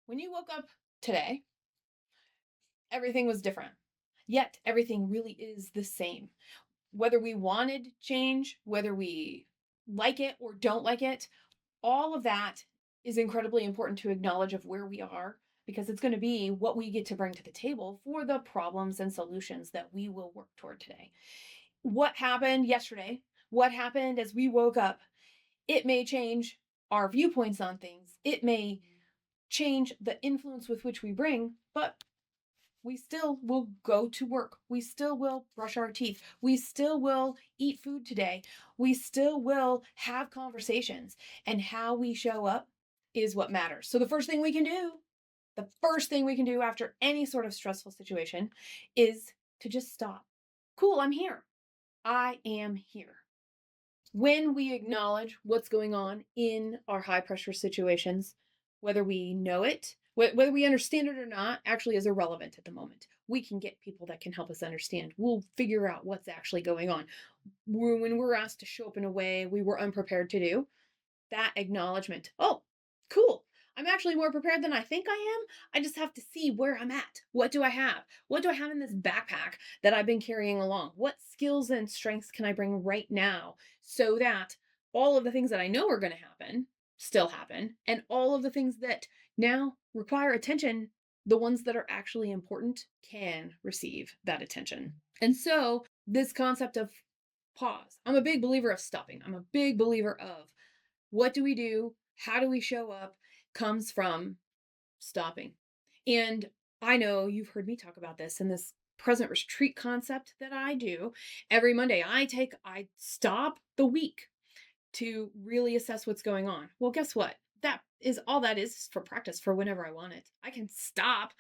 When you woke up today, everything was different. Yet everything really is the same. Whether we wanted change, whether we like it or don't like it, all of that is incredibly important to acknowledge of where we are because it's going to be what we get to bring to the table for the problems and solutions that we will work toward today. What happened yesterday? What happened as we woke up? It may change our viewpoints on things. It may change the influence with which we bring, but we still will go to work. We still will brush our teeth. We still will eat food today. We still will have conversations. And how we show up is what matters. So, the first thing we can do after any sort of stressful situation is to just stop. Cool, I'm here. I am here. When we acknowledge what's going on in our high pressure situations, whether we know it, whether we understand it or not, actually is irrelevant at the moment. We can get people that can help us understand. We'll figure out what's actually going on. When we're asked to show up in a way we were unprepared to do, that acknowledgement, oh, cool. I'm actually more prepared than I think I am. I just have to see where I'm at. What do I have? What do I have in this backpack that I've been carrying along? What skills and strengths can I bring right now so that all of the things that I know are going to happen still happen, and all of the things that now require attention, the ones that are actually important, can receive that attention. And so, this concept of pause, I'm a big believer of stopping. I'm a big believer of what do we do? How do we show up? Comes from stopping. And I know you've heard me talk about this in this present retreat concept that I do. Every Monday, I stop the week to really assess what's going on. Well, guess what? That is for practice for whenever I want it. I can stop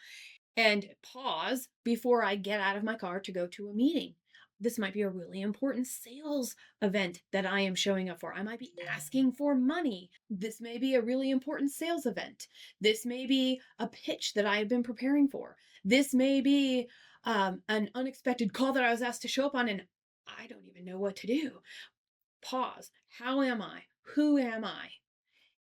and pause before I get out of my car to go to a meeting. This might be a really important sales event that I am showing up for. I might be asking for money. This may be a really important sales event. This may be a pitch that I have been preparing for. This may be an unexpected call that I was asked to show up on and I don't even know what to do. Pause. How am I? Who am I?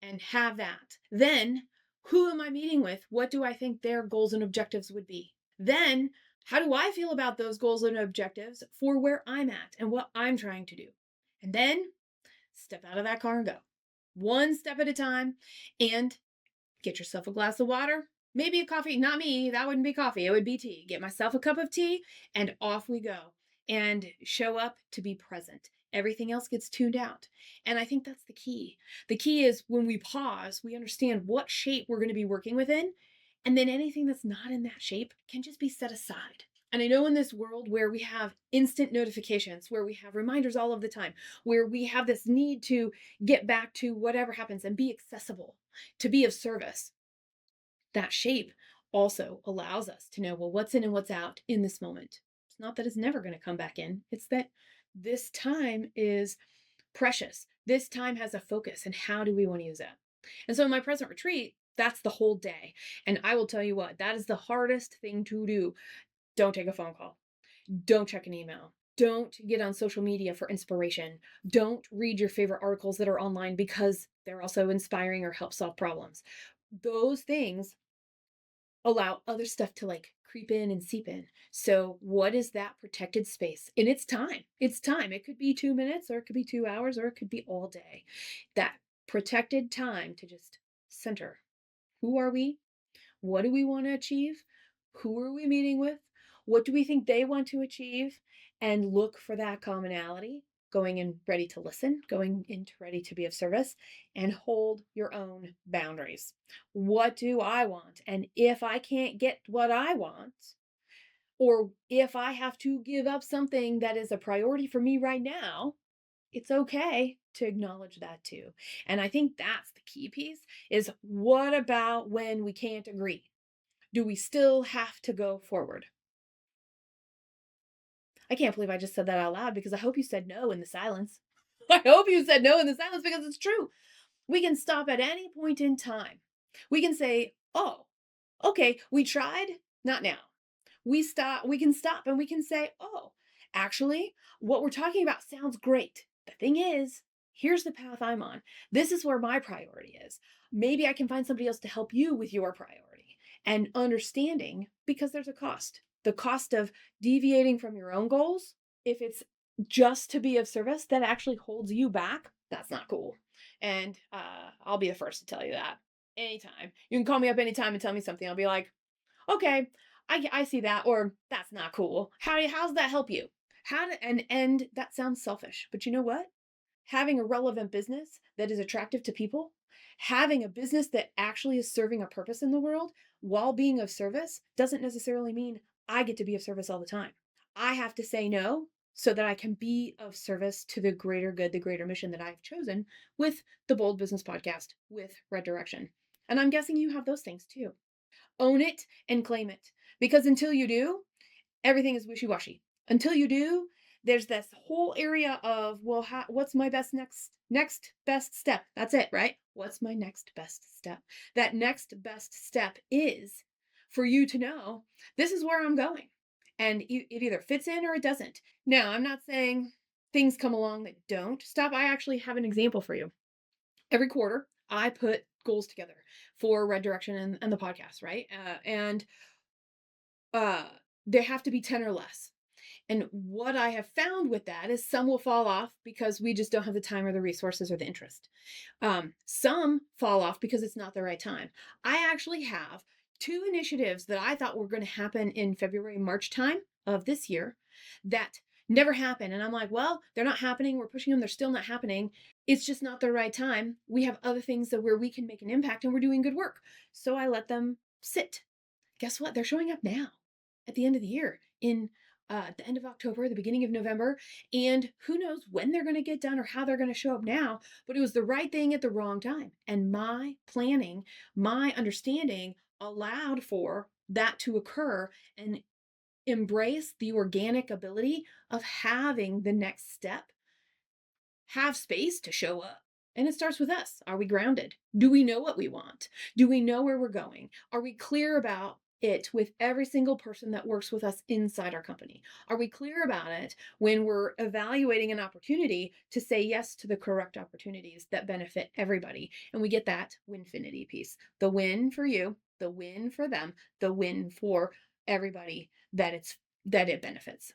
And have that. Then, who am I meeting with? What do I think their goals and objectives would be? Then, how do I feel about those goals and objectives for where I'm at and what I'm trying to do? And then, step out of that car and go. One step at a time and get yourself a glass of water, maybe a coffee. Not me, that wouldn't be coffee, it would be tea. Get myself a cup of tea and off we go. And show up to be present. Everything else gets tuned out. And I think that's the key. The key is when we pause, we understand what shape we're going to be working within. And then anything that's not in that shape can just be set aside. And I know in this world where we have instant notifications, where we have reminders all of the time, where we have this need to get back to whatever happens and be accessible, to be of service, that shape also allows us to know, well, what's in and what's out in this moment. It's not that it's never going to come back in, it's that this time is precious. This time has a focus, and how do we want to use that? And so in my present retreat, that's the whole day. And I will tell you what, that is the hardest thing to do. Don't take a phone call. Don't check an email. Don't get on social media for inspiration. Don't read your favorite articles that are online because they're also inspiring or help solve problems. Those things allow other stuff to like creep in and seep in. So, what is that protected space? And it's time. It's time. It could be 2 minutes, or it could be 2 hours, or it could be all day. That protected time to just center. Who are we? What do we want to achieve? Who are we meeting with? What do we think they want to achieve? And look for that commonality, going in ready to listen, going into ready to be of service, and hold your own boundaries. What do I want? And if I can't get what I want, or if I have to give up something that is a priority for me right now, it's okay to acknowledge that too. And I think that's the key piece is what about when we can't agree? Do we still have to go forward? I can't believe I just said that out loud because I hope you said no in the silence. I hope you said no in the silence because it's true. We can stop at any point in time. We can say, "Oh, okay, we tried, not now." We can stop and we can say, "Oh, actually, what we're talking about sounds great. The thing is, here's the path I'm on. This is where my priority is. Maybe I can find somebody else to help you with your priority." and understanding, because there's a cost. The cost of deviating from your own goals, if it's just to be of service, that actually holds you back. That's not cool. And I'll be the first to tell you that anytime. You can call me up anytime and tell me something. I'll be like, okay, I see that, or that's not cool. How's that help you? And that sounds selfish, but you know what? Having a relevant business that is attractive to people, having a business that actually is serving a purpose in the world while being of service doesn't necessarily mean I get to be of service all the time. I have to say no so that I can be of service to the greater good, the greater mission that I've chosen with the Bold Business Podcast, with Red Direction. And I'm guessing you have those things too. Own it and claim it. Because until you do, everything is wishy-washy. Until you do, there's this whole area of, well, what's my next best step? That's it, right? What's my next best step? That next best step is for you to know, this is where I'm going. And it either fits in or it doesn't. Now, I'm not saying things come along that don't stop. I actually have an example for you. Every quarter, I put goals together for Red Direction and the podcast, right? And uh, they have to be 10 or less. And what I have found with that is some will fall off because we just don't have the time or the resources or the interest. Some fall off because it's not the right time. I actually have two initiatives that I thought were going to happen in February, March time of this year that never happened. And I'm like, well, they're not happening. We're pushing them. They're still not happening. It's just not the right time. We have other things where we can make an impact and we're doing good work. So I let them sit. Guess what? They're showing up now at the end of the year in at the end of October, the beginning of November, and who knows when they're going to get done or how they're going to show up now, but it was the right thing at the wrong time. And my planning, my understanding allowed for that to occur and embrace the organic ability of having the next step have space to show up. And it starts with us. Are we grounded? Do we know what we want? Do we know where we're going? Are we clear about it with every single person that works with us inside our company? Are we clear about it when we're evaluating an opportunity to say yes to the correct opportunities that benefit everybody? And we get that winfinity piece. The win for you, the win for them, the win for everybody that it benefits.